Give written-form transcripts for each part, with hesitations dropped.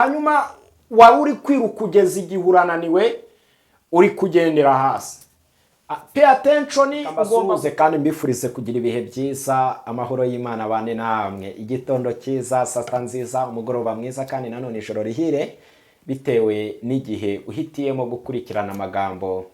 hanyuma wari uri kwiruka ugeze igihe urananiwe uri kugendera hasi. Pay attention, ugomba kandi mbifurize kugira ibihe byiza, amahoro y'Imana bane namwe, igitondo cyiza, sata nziza, umugoroba mwiza kandi nanone ijoro rihire, bitewe n'igihe uhitiyemo gukurikirana amagambo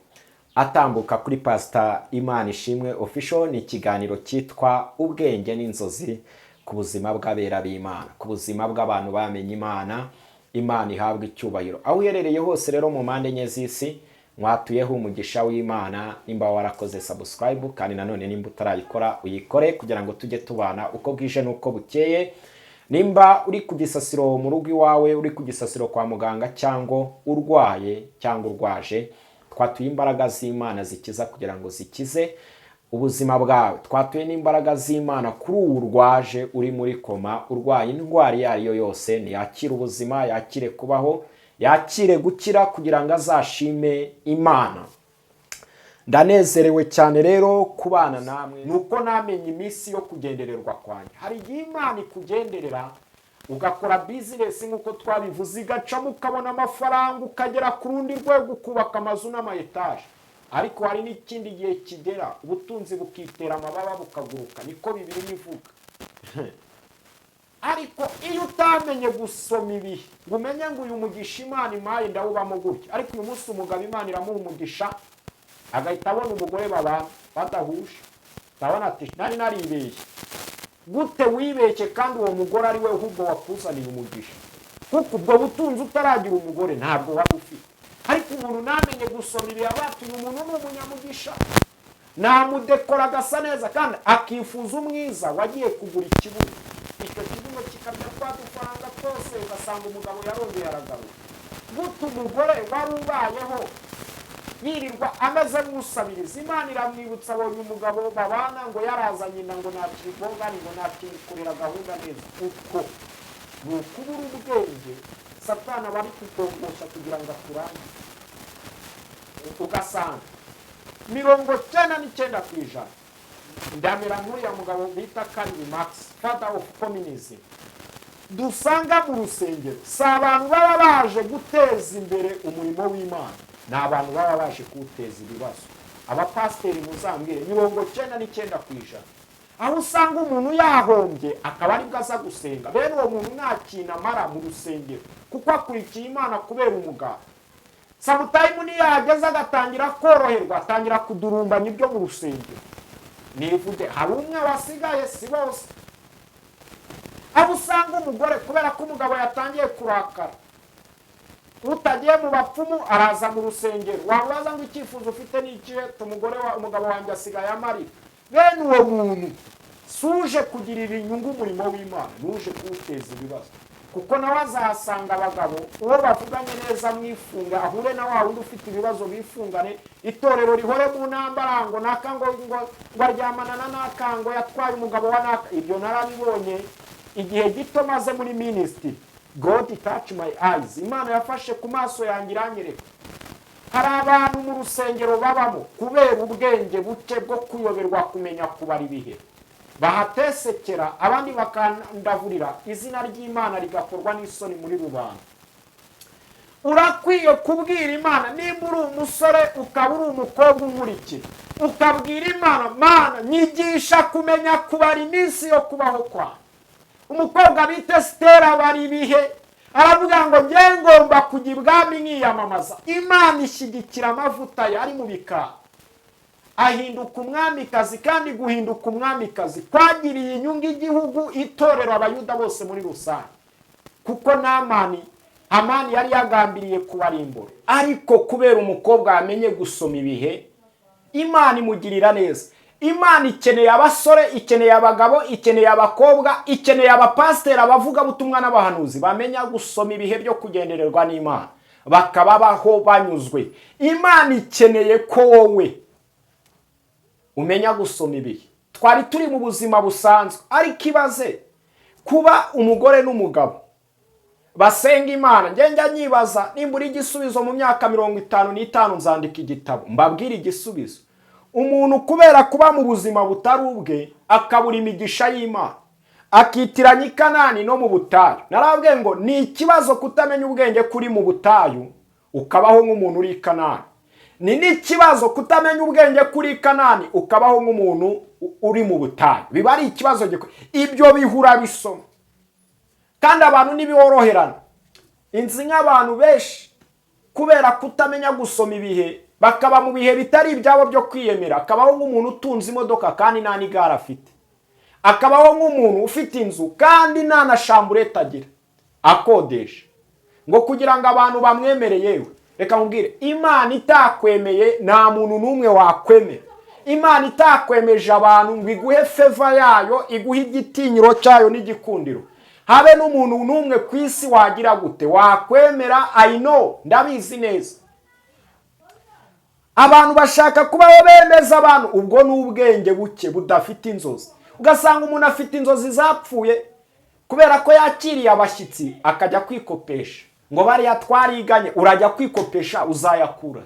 atambuka kuri Pastor Imana Ishimwe Official. Ni ikiganiro cyitwa Ubwenge n'Inzozi ku buzima bw'abera b'Imana, ku buzima bw'abantu bamenye Imana. Imana ihabwa icyubahiro aho uherereye hose. Rero mu mpande enye z'isi mwatuyeho umugisha w'Imana. Nimba warakoze subscribe kandi nanone nimba utarayikora uyikore kugira ngo tujye tubana uko bwije n'uko bukeye. Nimba uri ku gisasiro mu rugo iwawe, uri ku gisasiro kwa muganga, cyangwa urwaye cyangwa urwaje, twatuye imbaraga z'Imana zikiza kugira ngo zikize ubuzima bwawe. Twatuye n'imbaraga z'Imana kuri ubu urwaje, uri muri koma, urwaye indwara iyo ariyo yose, yakire ubuzima, yakire kubaho, yakire gukira kugira ngo azashime Imana. Ndanezerewe cyane rero kubana namwe, nuko namenye iminsi yo kugendererwa kwanjye. Hari igihe Imana ikugenderera ugakora business nk'uko twabivuze, igacamo ukabona amafaranga, ukagera ku rundi rwego, ukubaka amazu n'ama-etage. Ariko hari n'ikindi gihe kigera ubutunzi bukitera amababa bukaguruka, niko Bibiliya ivuga. Ariko iyo utamenye gusoma ibihe, umenye ngo uyu mugisha Imana impaye ndawubamo gutya, ariko uyu munsi umugabo Imana iramuha umugisha agahita abona umugore babana badahuje, ndabona ati nari naribeshye. Gute wibeshye kandi uwo mugore ari we ahubwo wakuzaniye umugisha? Kuko ubwo butunzi utaragira umugore ntabwo wari ufite. Ariko umuntu namenye gusoma ibihe abatuye umuntu ni umunyamugisha, namudekora agasa neza kandi akifuza umwiza wagiye kugura ikibuno. Icyo kibuno kikarya twa dufaranga twose, ugasanga umugabo yarongeye aragaruka. Gute umugore wari ubayeho yirirwa ameze nk'usabiriza, Imana iramwibutsa abonye umugabo babana ngo yaraza nyina ngo ntakibongani ngo ntakikurira gahunda neza. Uko ni ukubura ubwenge Satani bari kukongosha kugira ngo akurangize. Ugasanga 99% ndamira nk'uriya mugabo bita Karl Marx, father of communism, dusanga mu rusengero. Si abantu baba baje guteza imbere umurimo w'Imana, ni abantu baba baje kuwuteza ibibazo. Abapasiteri muzambwire 99%. Aho usanga umuntu yahombye akaba aribwo aza gusenga. Bene uwo muntu nta kintu amara mu rusengero kuko akurikiye Imana kubera umugabo. Samutayimu niyageze agatangira koroherwa, atangira kudurumbanya ibyo mu rusengero. Nivuge hari umwe wasigaye, si bose. Aho usanga umugore kubera ko umugabo yatangiye kurakara, utagiye mu bapfumu araza mu rusengero, wabaza ngo icyifuzo ufite n'ikihe, umugabo wanjye asigaye amarira. Bene uwo muntu suje kugirira inyungu umurimo w'Imana, nuje kuwuteza ibibazo. Kuko nawe azahasanga abagabo uwo bavuganye neza mwifunga, ahure na wa wundi ufite ibibazo bifungane, itorero rihore mu ntambara ngo nakango ngo aryamana na nakango yatwaye umugabo wa naka. Ibyo narabibonye igihe gito maze muri ministry. God touch my eyes, Imana yafashe ku maso yanjye iranyereka. Hari abantu mu rusengero babamo kubera ubwenge buke bwo kuyoberwa kumenya kubara ibihe, bahatesekera abandi bakandavurira izina ry'Imana rigakorwa n'isoni muri rubanda. Urakwiye kubwira Imana, nimba uri umusore ukaba uri umukobwa unkurikira, ukabwira Imana, Mana nyigisha kumenya kubara iminsi yo kubaho kwa. Umukobwa bita Stella bari ibihe, aravuga ngo ngiye ngomba kujya ibwami nkiyamamaza. Imana ishyigikira amavuta yari mu bikari, ahinduka umwamikazi, kandi guhinduka umwamikazi kwagiriye inyungu igihugu, itorero, abayuda bose muri rusange. Kuko Amani yari yagambiriye kubarimbura, ariko kubera umukobwa yamenye gusoma ibihe, Imana imugirira neza. Imana ikeneye abasore, ikeneye abagabo, ikeneye abakobwa, ikeneye abapasiteri, abavuga butumwa n'abahanuzi bamenya gusoma ibihe byo kugendererwa n'Imana, bakababaho banyuzwe. Imana ikeneye ko wowe umenya gusoma ibihe. Twari turi mu buzima busanzwe, ariko ibaze kuba umugore n'umugabo basenga Imana. Njya nyibaza nimba uri igisubizo mu myaka 55 nzandika igitabo mbabwira igisubizo. Umuntu kubera kuba mu buzima butari ubwe akabura imigisha y'Imana, akitiranya i Kanani no mu butayu. Narabwiye ngo ni ikibazo kutamenya ubwenge kuri mu butayu ukabaho nk'umuntu uri i Kanani. Ni n'ikibazo kutamenya ubwenge kuri i Kanani ukabaho nk'umuntu uri mu butayu. Biba ari ikibazo ibyo bihura bisoma. Kandi abantu niboroherana. Inzi nk'abantu benshi kubera kutamenya gusoma ibihe bakaba mu bihe bitari ibyabo byo kwiyemera. Akabaho nk'umuntu utunze imodoka kandi nta n'igare afite. Akabaho nk'umuntu ufite inzu kandi nta na shamburete agira akodesha, ngo kugira ngo abantu bamwemere. Yewe reka nkubwire, Imana itakwemeye nta muntu n'umwe wakwemera. Imana itakwemeje abantu ngo iguhe feva yayo, iguhe igitinyiro cyayo n'igikundiro. Habe n'umuntu n'umwe ku isi wagira gute wakwemera. I know, ndabizi neza. Abantu bashaka kubaho bemeza abantu, ubwo n'ubwenge buke budafite inzozi. Ugasanga umuntu afite inzozi zapfuye kubera ko yakiriye abashyitsi akajya kwikopesha, ngo bariya twariganye urajya kwikopesha uzayakura.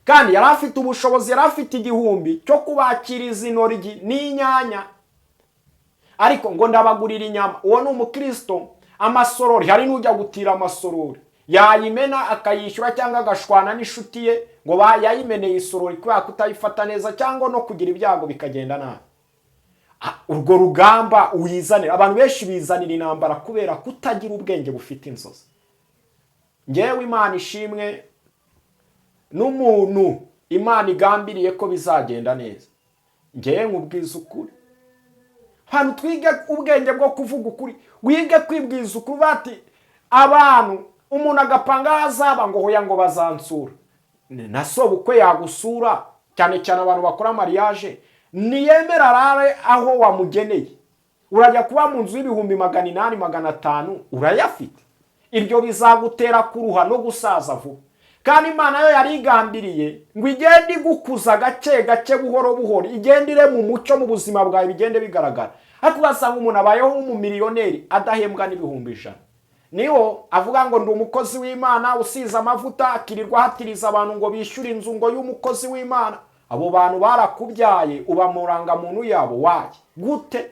Kandi yari afite ubushobozi, yari afite 1000 cyo kubakiriza intoryi n'inyanya, ariko ngo ndabagurira inyama. Uwo ni umukristo. Amasorori, hari n'ujya gutira amasorori, yayimena akayishyura cyangwa agashwana n'inshuti ye ngo yayimeneye isorori kubera kutayifata neza cyangwa no kugira ibyago bikagenda nabi. Urwo rugamba uyizanira. Abantu benshi bizanira intambara kubera kutagira ubwenge bufite inzozi. Ngewe Imana ishimwe n'umuntu Imana igambiriye ko bizagenda neza. Ngewe nkubwiza ukuri. Hano twige ubwenge bwo kuvuga ukuri. Wige kwibwiza ukuri. Bati abantu umuntu agapanga hazaba ngo hoya ngo bazansura. Na sobukwe yagusura, cyane cyane abantu bakora mariage, niyemera rare aho wamugeneye. Urajya kuba mu nzu y'ibihumbi 800 500 urayafite. Ibyo bizagutera kuruha no gusaza vuba. Kandi Imana yo yarigambiriye ngo igende igukuza gake gake buhoro buhoro, igendire mu mucyo mu buzima bwawe bigende bigaragara. Ariko basanga umuntu abayeho nk'umumiliyoneri adahembwa n'ibihumbi 100. Niho avuga ngo ndi umukozi w'Imana usiza amavuta, akirirwa hatiriza abantu ngo bishyure inzu ngo y'umukozi w'Imana. Abo bantu barakubyaye uba mu rangamuntu yabo waye gute?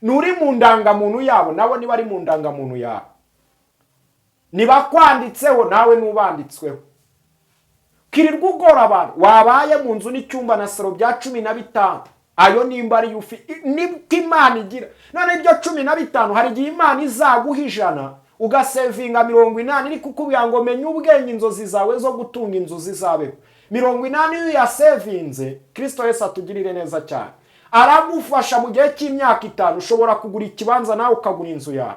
Nuri mu ndangamuntu yabo, nabo niba ari mu ndangamuntu yabo. Niba kwanditseho nawe nubanditsweho. Kirirwa ugora abantu, wabaye mu nzu n'icyumba na saro bya 15. Ayo nimba ari yufi nibwo Imana igira. None ibyo 15 hari igihe Imana izaguha 100 ugasevinga 80 iri kukubwira ngo menye ubwenge inzozi zawe zo gutunga inzu zizabeho. 80 iyo yasevinze, Kristo Yesu atugirire neza cyane. Aragufasha mu gihe cy'imyaka 5 ushobora kugura ikibanza nawe ukagura inzu yawe.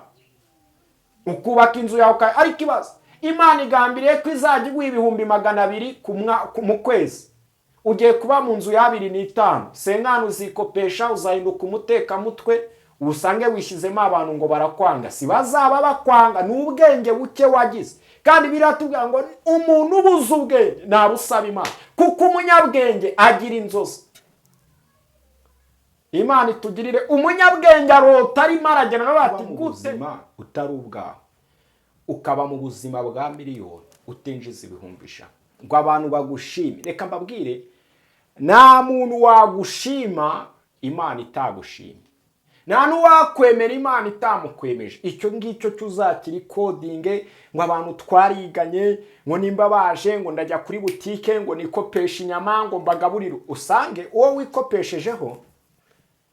Ukubaka inzu yawe ari kibazo. Imana igambiriye ko izajya iguha 200 mu kwezi. Ugiye kuba mu nzu ya 25, senkano uzikopesha, uzahinduka umuteka mutwe, usange wishyizemo abantu ngo barakwanga. Si bazaba bakwanga, n'ubwenge buke wagize. Kandi biratubwira ngo umuntu ubuze ubwenge nabusaba Imana, kuko umunyabwenge agira inzozi. Imana itugirire. Umunyabwenge arota arimo aragenda bati gute utari ubwawe, ukaba mu buzima bwa miliyoni utinjiza 1,000 ngo abantu bagushime. Reka mbabwire, nta muntu wagushima Imana itagushima. Nta n'uwakwemera Imana itamukwemeje. Icyo ngicyo cyuzakiri coding ngo abantu twariganye, ngo nimba baje ngo ndajya kuri butike ngo nikopesha inyama ngo mbagaburira. Usange uwo wikopeshejeho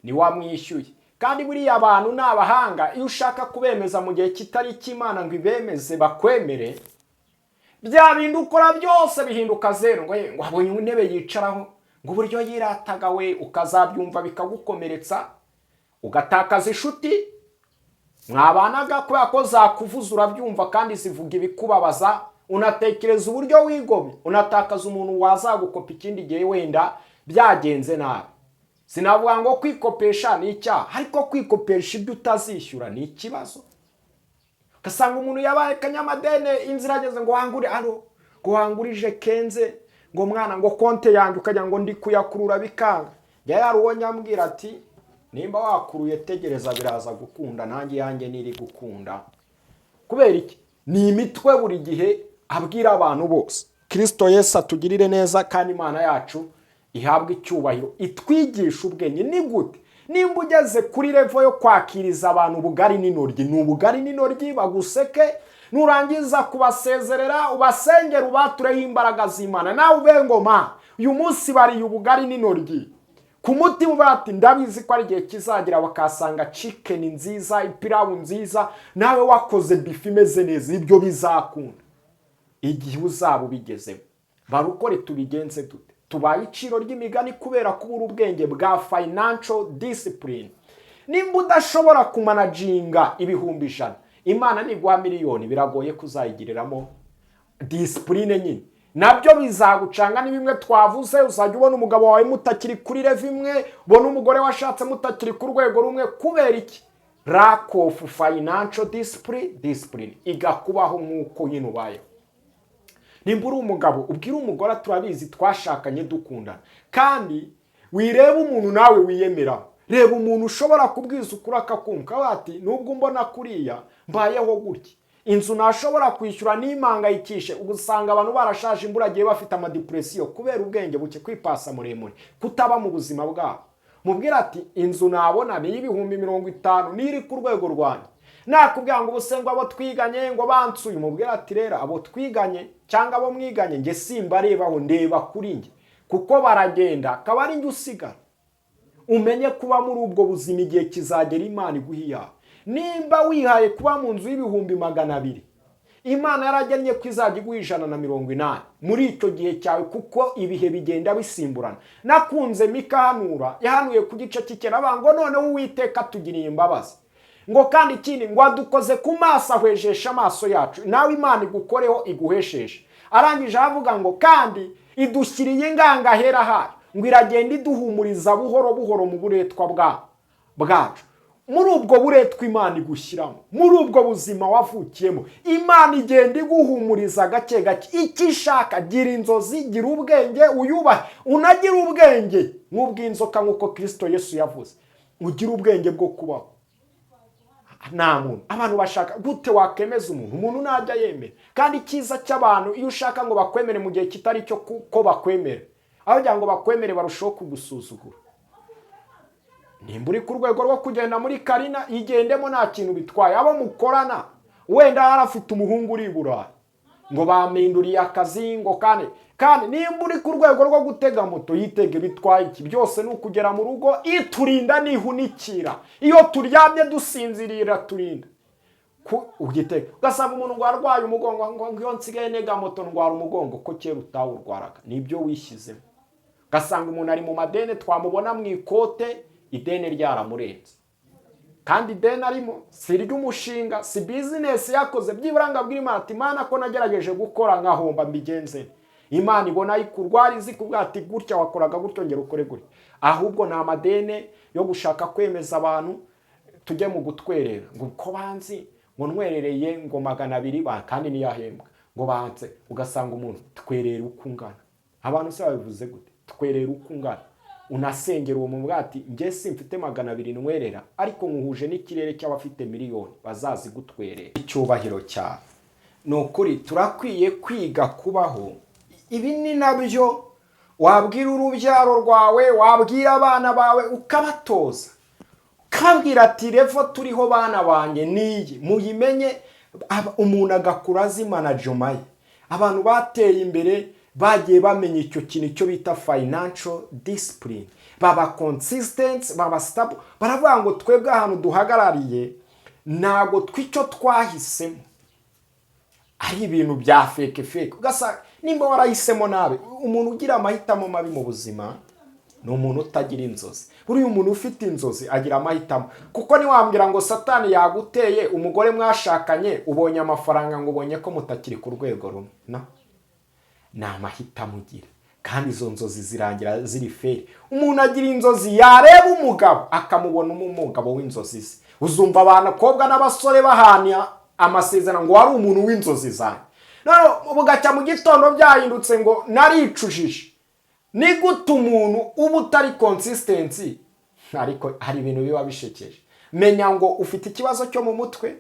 ni wamwishyuye. Kandi buriya abantu n'abahanga, iyo ushaka kubemeza mu gihe kitari cy'Imana ngo ibemeze bakwemere, bya bintu ukora byose bihinduka zero. Ngo abonye intebe yicaraho, ngo buryo yirataga we, ukazabyumva bikagukomeretsa, ugatakaza inshuti mwabanaga kubera ko zakuvuza urabyumva kandi zivuga ibikubabaza. Unatekereza uburyo wigomye, unatakaza umuntu wazagukopa ikindi gihe wenda byagenze nabi. Sinavuga ngo kwikopesha ni icyaha, ariko kwikopesha ibyo utazishyura ni ikibazo. Ugasanga umuntu yabaye kanyamadene, inzira ageze ngo wangure ngo wangurije kenze, ngo mwana ngo konte yanjye ukajya ngo ndi kuyakurura bikanga. Yari uwo nyambwira ati nimba wakuruye tegereza biraza gukunda, nanjye yanjye niri gukunda. Kubera iki? Ni imitwe buri gihe abwira abantu bose. Kristo Yesu atugirire neza kandi Imana yacu ihabwe icyubahiro, itwigisha ubwenge. Ni gute? nimba ugeze kuri level yo kwakiriza abantu ubugari n'intoryi, ni ubugari n'intoryi baguseke, nurangiza kubasezerera ubasengera ubatureho imbaraga z'Imana, nawe ube ngoma uyu munsi bariye ubugari n'intoryi ku mutima bati ndabizi ko ari igihe kizagira bakasanga chicken nziza, ipirawu nziza, nawe wakoze bifi imeze neza, ibyo bizakunda igihe uzaba ubigezemo. Barukore tubigenze dute? Tubaye iciro ry'imigani kubera kubura ubwenge bwa financial discipline. Nimba udashobora kumanaginga ibihumbi 100, Imana niguha miliyoni biragoye kuzayigiriramo discipline nyine. Nabyo bizagucanga ni bimwe twavuze, uzajya ubona umugabo wawe mutakiri kuri level imwe, ubona umugore washatse mutakiri ku rwego rumwe, kubera iki? Lack of financial discipline igakubaho nk'uko nyine ubayeho. Nimba uri umugabo ubwira umugore turabizi twashakanye dukundana, kandi wireba umuntu nawe wiyemera, reba umuntu ushobora kubwiza ukuri akakumva ati nubwo mbona kuriya mbayeho gutya, inzu nashobora kwishyura n'imangayikishe, ugusanga abantu barashaje imburagiye bafite amadepresiyo kubera ubwenge buke, kwipasa muremure, kutaba mu buzima bwabo. Mubwira ati inzu nabona ni y'ibihumbi 50 niri ku rwego rwanjye, nakubwira ngo ubusengo abo twiganye ngo bansuye, mubwira ati rero abo twiganye cyangwa abo mwiganye nge simba rebaho, ndeba kuri nge kuko baragenda akaba ari nge usigara. Umenye kuba muri ubwo buzima igihe kizagera Imana iguhiya. Nimba wihaye kuba mu nzu y'ibihumbi 200, Imana yaragennye ko izajya iguha 180 muri icyo gihe cyawe, kuko ibihe bigenda bisimburana. Nakunze Mikahanura yahanuye ku gice cy'ikera bango noneho Uwiteka tugiriye imbabazi, ngo kandi ikindi ngo adukoze ku maso ahwejesha amaso yacu, nawe Imana igukoreho iguhesheje. Arangije avuga ngo kandi idushyiriye inganga hera hayo, ngo iragenda iduhumuriza buhoro buhoro mu buretwa bwacu. Muri ubwo buretwa Imana igushyiramo, muri ubwo buzima wavukiyemo, Imana igenda iguhumuriza gake gake. Ikishaka gira inzozi, gira ubwenge, uyubahe, unagira ubwenge nk'ubw'inzoka nk'uko Kristo Yesu yavuze, ugira ubwenge bwo kubaho. Nta muntu abantu bashaka gute wakemeza umuntu najya yemera, kandi cyiza cy'abantu iyo ushaka ngo bakwemere mu gihe kitari cyo ko bakwemera, aho ngo bakwemere barushaho kugusuzugura. Nimba uri ku rwego rwo kugenda muri Karina, igendemo nta kintu bitwaye. Abo mukorana wenda harafite umuhungu uri Burayi ngo baminduriye akazi, ngo kandi nimba uri ku rwego rwo gutega moto, yitege bitwaye iki? Byose ni ukugera mu rugo, iturinda nihunikira. Iyo turyamye dusinzirira turinda ugitega. Ugasanga umuntu ngo arwaye umugongo, ngo iyo nsigaye nega moto ndwara umugongo, ko kera utawurwaraga, nibyo wishyizemo. Ugasanga umuntu ari mu madene, twamubona mu ikote idene ryaramurenze, kandi idene arimo si ry'umushinga, si business yakoze, by'iburanga bw'Imana ati Imana ko nagerageje gukora nkahomba mbigenze. Imana ibona ikurwara izi kubwa ati gutya wakoraga gutyo ngero ukore gutya. Ahubwo ni amadene yo gushaka kwemeza abantu tujye mu gutwerera, ngo ko banzi ngo ntwerereye ngo 200 kandi niyahembwa ngo banze. Ugasanga umuntu twerera uko ungana. Abantu se babivuze gute? Twerera uko ungana. Unasengera uwo mu bwati nge simfite 200 ntwerera, ariko nkuhuje n'ikirere cy'abafite miliyoni bazazi gutwerera. Icyubahiro cyane nukuri turakwiye kwiga kubaho. Ibi ni nabyo wabwira urubyaro rwawe, wabwira abana bawe, ukabatoza, ukabwira ati revo turiho bana banjye niyi muyimenye. Umuntu agakura azi management. Abantu bateye imbere bagiye bamenye icyo kintu cyo bita financial discipline, baba consistent, baba stable. Baravuga ngo twebwe ahantu duhagarariye ntago twicyo twahisemo ari ibintu bya fake. Ugasa nimba warahisemo nabe, umuntu ugira amahitamo mabi mu buzima ni umuntu utagira inzozi. Buri umuntu ufite inzozi agira amahitamo, kuko ni wambwira ngo Satani yaguteye umugore mwashakanye, ubonye amafaranga ngo ubonye ko mutakiri ku rwego rumwe, ni amahitamo ugira, kandi izo nzozi zirangira ziri feri. Umuntu agira inzozi, yareba umugabo akamubona umugabo w'inzozi ze. Uzumva abakobwa n'abasore bahania amasezerano ngo wari umuntu w'inzozi zanjye, none bugacya mu gitondo byahindutse ngo naricujije. Ni gute umuntu uba utari consistency? Ariko hari ibintu biba bishekeje. Menya ngo ufite ikibazo cyo mu mutwe.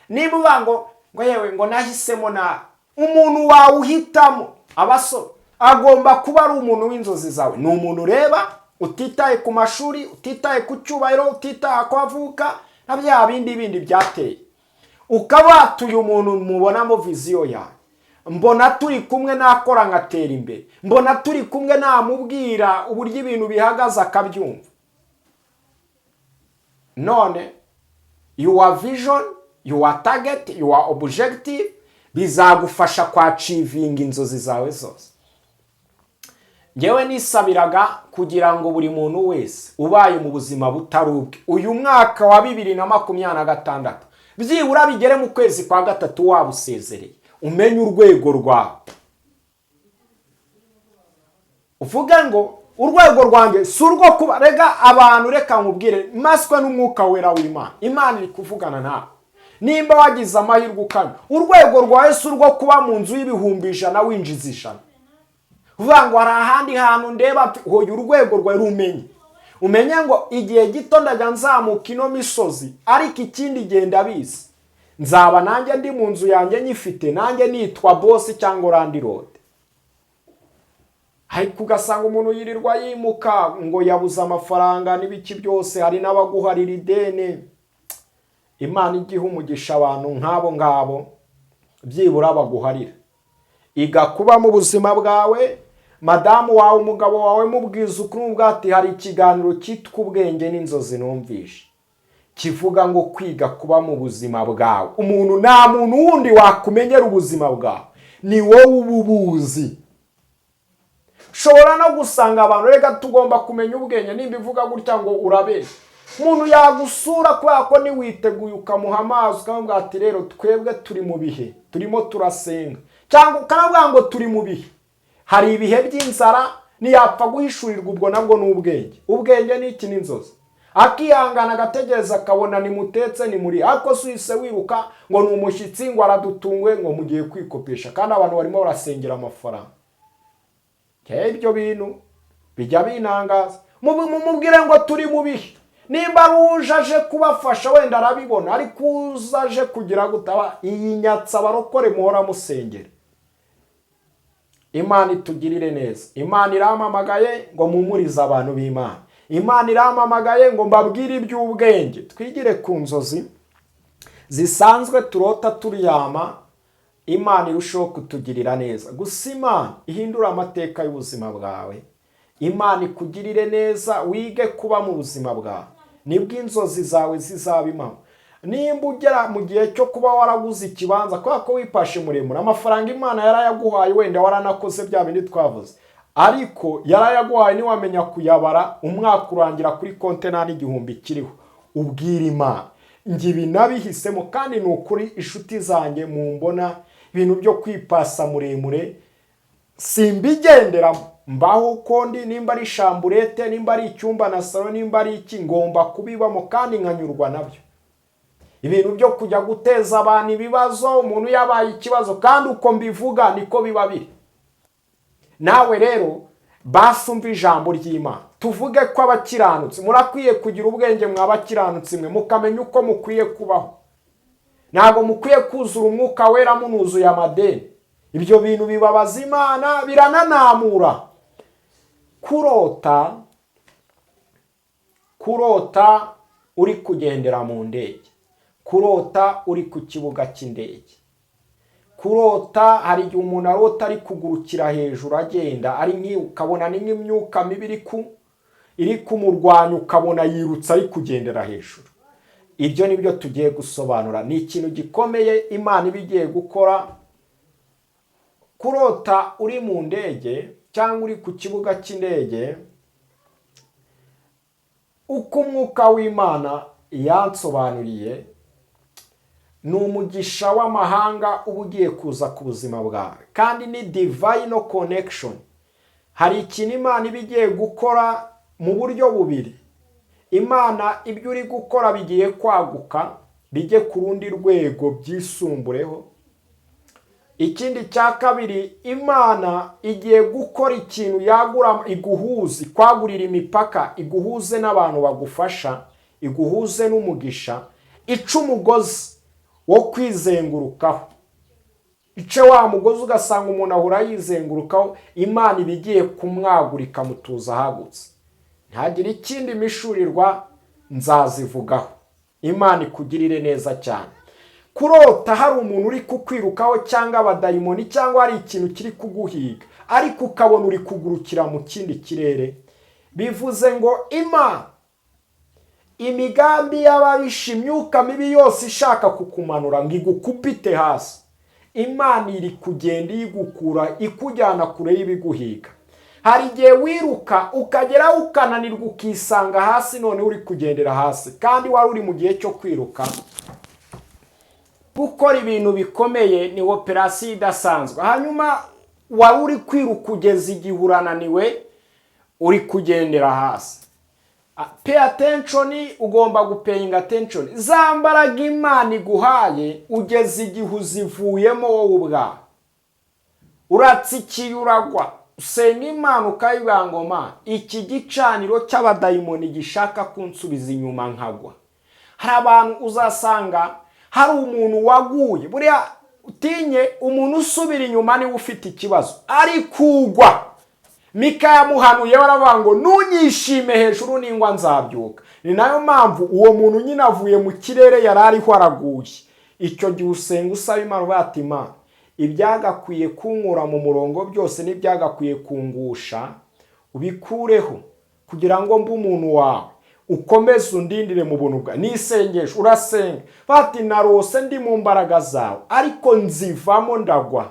Niba ubango ngo yewe ngo nahisemo na umuntu wawe uhitamo, abasore agomba kuba ari umuntu w'inzozi zawe. Ni umuntu ureba utitaye ku mashuri, utitaye ku cyubahiro, utitaye ku avuka na bya bindi byateye, ukaba uyu muntu mubonamo viziyo yawe, mbona turi kumwe nakora ngatera imbere, mbona turi kumwe namubwira uburyo ibintu bihagaze akabyumva. None your vision, your target, your objective bizagufasha kwachivinga inzozi zawe zose. Ngewe nisabiraga kugira ngo buri muntu wese ubaye mu buzima butarubwe uyu mwaka wa 2026 byibura bigere mu kwezi kwa gatatu wabusezereye, umenye urwego rwawe, uvuge ngo urwego rwanjye si urwo kuba rega abantu, reka nkubwire maswe n'umwuka wera w'Imana. Imana iri kuvugana nawe. Nimba wagize amahirwe ukana urwego rwawe si urwo kuba mu nzu y'ibihumbi 100 winjiza 100, uvuga ngo hari ahandi hantu ndeba, hoya urwego rwawe umenye ngo igihe gito ndajya nzamuka ino misozi, ariko ikindi genda bizi nzaba nanjye ndi mu nzu yanjye nyifite, nanjye nitwa boss cyangwa landlord. Ariko ugasanga umuntu yirirwa yimuka ngo yabuze amafaranga n'ibiki byose, hari n'abaguharira ideni. Imana igihe umugisha abantu nk'abo ngabo byibura baguharira, igakuba mu buzima bwawe. Madamu wawe, umugabo wawe mubwiza ukuri ubwati, hari ikiganiro cyitwa Ubwenge n'Inzozi numvishe kivuga ngo kwiga kuba mu buzima bwawe. Umuntu nta muntu wundi wakumenyera ubuzima bwawe, ni wowe ububuzi. Shobora no gusanga abantu, rega tugomba kumenya ubwenge. Nimba ivuga gutya ngo urabesha, umuntu yagusura kubera ko ni witeguye ukamuha amazi ukamubwira ati rero twebwe turi mu bihe turimo turasenga, cyangwa ukanavuga ngo turi mu bihe, hari ibihe by'inzara, niyapfa guhishurirwa ubwo nabwo n'ubwenge. Ubwenge ni iki? N'inzozi. Akihangana agategereza akabona ni mutetse ni muri, ariko suise wiruka ngo ni umushyitsi ngo aradutungwe ngo mugiye kwikopesha, kandi abantu barimo barasengera amafaranga. Ibyo bintu bijya binangaza. Mubwire ngo turi mu bihe. Nimba rujaje kubafasha wenda arabibona, ariko uzaje kugira gutaba iyi nyatsa barokore muhora musengera. Imana itugirire neza. Imana iramamagaye ngo mumurize abantu b'Imana. Imana iramamagaye ngo mbabwire iby'ubwenge. Twigire ku nzozi zisanzwe turota turyama, Imana irushaho kutugirira neza. Gusa Imana ihindura amateka y'ubuzima bwawe. Imana ikugirire neza, wige kuba mu buzima bwawe, nibwo inzozi zawe zizabimamo. Nimba ugera mu gihe cyo kuba waraguze ikibanza kubera ko wipashe muremure, amafaranga Imana yarayaguhaye, wenda waranakoze bya bindi twavuze, ariko yarayaguhaye niwamenya kuyabara, umwaka urangira kuri konte nta n'igihumbi kiriho, ubwira Imana ngibi nabihisemo, kandi ni ukuri inshuti zanjye mumbona ibintu byo kwipasa muremure simbigenderamo. Mbaho uko ndi, nimba ari shamburete, nimba ari icyumba na salo, nimba ari iki, ngomba kubibamo kandi nkanyurwa nabyo. Ibintu byo kujya guteza abantu ibibazo, umuntu yabaye ikibazo, kandi uko mbivuga niko biba biri. Nawe rero basumva ijambo ry'Imana. Tuvuge ko abakiranutsi murakwiye kugira ubwenge, mwabakiranutsi mwe mukamenya uko mukwiye kubaho. Ntabwo mukwiye kuzura umwuka wera munuzuye amadeni. Ibyo bintu bibabaza Imana, birananamura. Kurota uri kugendera mu ndege, kurota uri ku kibuga cy'indege, kurota hari igihe umuntu arota ari kugurukira hejuru agenda, ari ukabona ni nk'imyuka mibi iri kumurwanya, ukabona yirutse ari kugendera hejuru. Ibyo nibyo tugiye gusobanura. Ni ikintu gikomeye Imana ibigiye gukora. Kurota uri mu ndege cyangwa uri ku kibuga cy'indege, uko umwuka w'Imana yansobanuriye, ni umugisha w'amahanga uba ugiye kuza ku buzima bwawe, kandi ni divine connection. Hari ikintu Imana iba igiye gukora mu buryo bubiri. Imana ibyo uri gukora bigiye kwaguka, bijye ku rundi rwego byisumbureho. Ikindi cya kabiri, Imana igiye gukora ikintu yagura, iguhuze, kwagurira imipaka, iguhuze n'abantu bagufasha, iguhuze n'umugisha, ica umugozi wo kwizengurukaho. Ice wa mugozi ugasanga umuntu ahora yizengurukaho, Imana ibigiye kumwagura ikamutuza ahagutse. ntagira ikindi mishurirwa nzazivugaho. Imana ikugirire neza cyane. Kurota hari umuntu uri kukwirukaho cyangwa abadayimoni cyangwa hari ikintu kiri kuguhiga ariko ukabona uri kugurukira mu kindi kirere, bivuze ngo Imana imigambi y'ababisha imyuka mibi yose ishaka kukumanura ngo igukubite hasi, Imana iri kugenda igukura ikujyana kure y'ibiguhiga. Hari igihe wiruka ukageraho ukananirwa ukisanga hasi, none uri kugendera hasi kandi wari uri mu gihe cyo kwiruka. Gukora ibintu bikomeye ni operasiyo idasanzwe. Hanyuma wari uri kwiruka kugeza igihe urananiwe uri kugendera hasi. Pay attention, ugomba gupayinga attention. Za mbaraga Imana iguhaye ugeze igihe uzivuyemo wowe ubwawe. Uratsikiye uragwa. Usenga Imana ukayibwira ngo Mana, iki gicaniro cy'abadayimoni gishaka kunsubiza inyuma nkagwa. Hari abantu uzasanga hari umuntu waguye, buriya utinye umuntu usubira inyuma niwe ufite ikibazo, ari kugwa. Mika yamuhanuye baravuga ngo nunyishime hejuru ningwa nzabyuka. Ni nayo mpamvu uwo muntu nyine avuye mu kirere yari ariho araguye. Icyo gihe usenga usaba Imana bati Imana, ibyagakwiye kunkura mu murongo byose n'ibyagakwiye kungusha ubikureho kugira ngo mbe umuntu wawe, ukomeze undindire mu buntu bwawe. Nisengesho urasenga bati narose ndi mu mbaraga zawe ariko nzivamo ndagwa,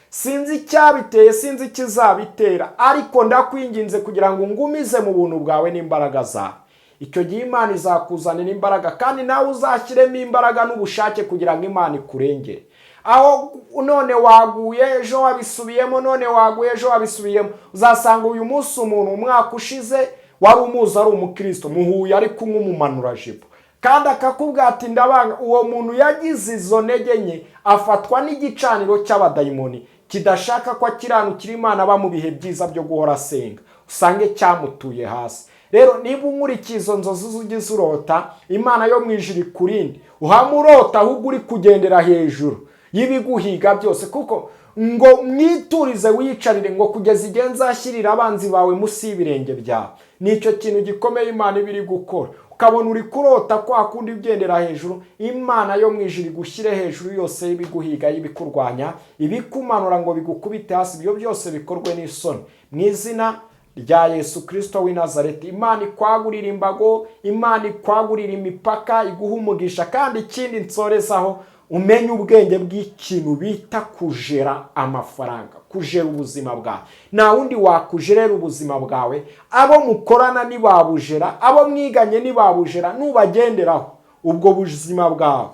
sinzi icyabiteye sinzi ikizabitera ariko ndakwinginze kugira ngo ngumize mu buntu bwawe n'imbaraga zawe. Icyo gihe Imana izakuzanira imbaraga kandi nawe uzashyiremo imbaraga n'ubushake kugira ngo Imana ikurengere. Aho none waguye ejo wabisubiyemo, none waguye ejo wabisubiyemo, uzasanga uyu munsi umuntu umwaka ushize wari umuzi ari umukristo muhuye ari kumwe umumanura jipo kandi akakubwira ati ndabanga. Uwo muntu yagize izo ntege nke afatwa n'igicaniro cy'abadayimoni kidashaka ko akiranukira Imana aba mu bihe byiza byo guhora asenga, usange cyamutuye hasi. Rero niba unkurikiye izo nzozi ugize urota, Imana yo mu ijuru ikurinde uhamurota ahubwo uri kugendera hejuru y'ibiguhiga byose, kuko ngo mwiturize wiyicarire ngo kugeza igihe nzashyirira abanzi bawe munsi y'ibirenge byawe. Nicyo kintu gikomeye Imana ibiri gukora. Ukabona uri kurota kwa kundi ugendera hejuru, Imana yo mu ijuru igushyire hejuru yose y'ibiguhiga y'ibikurwanya, ibikumanura ngo bigukubite hasi. Ibyo byose bikorwe n'isoni mu izina rya Yesu Kristo w'i Nazareti. Imana ikwagurira imbago, Imana ikwagurira imipaka, iguha umugisha. Kandi ikindi nsorezaho, umenye ubwenge bw'ikintu bita kujera amafaranga, kujera ubuzima bwawe. Nta wundi wakujerera ubuzima bwawe. Abo mukorana ntibabujera, abo mwiganye ntibabujera, nubagenderaho ubwo buzima bwawe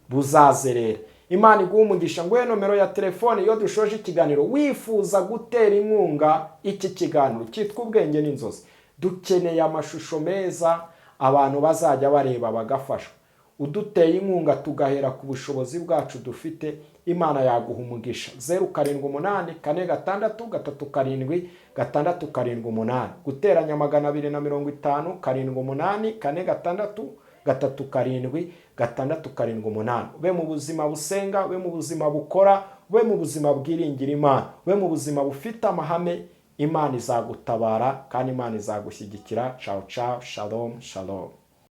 buzazerera. Imana iguha umugisha. Nguhe nomero ya telefone iyo dushoje ikiganiro wifuza gutera inkunga iki kiganiro cyitwa Ubwenge n'Inzozi. Dukeneye amashusho meza abantu bazajya bareba bagafashwa. Uduteye inkunga tugahera ku bushobozi bwacu dufite, Imana yaguha umugisha. 0786367678 guteranya 250 78 ube mu buzima busenga, ube mu buzima bukora, ube mu buzima bwiringira Imana, ube mu buzima bufite amahame. Imana izagutabara kandi Imana izagushyigikira. Ciao ciao, shalom shalom.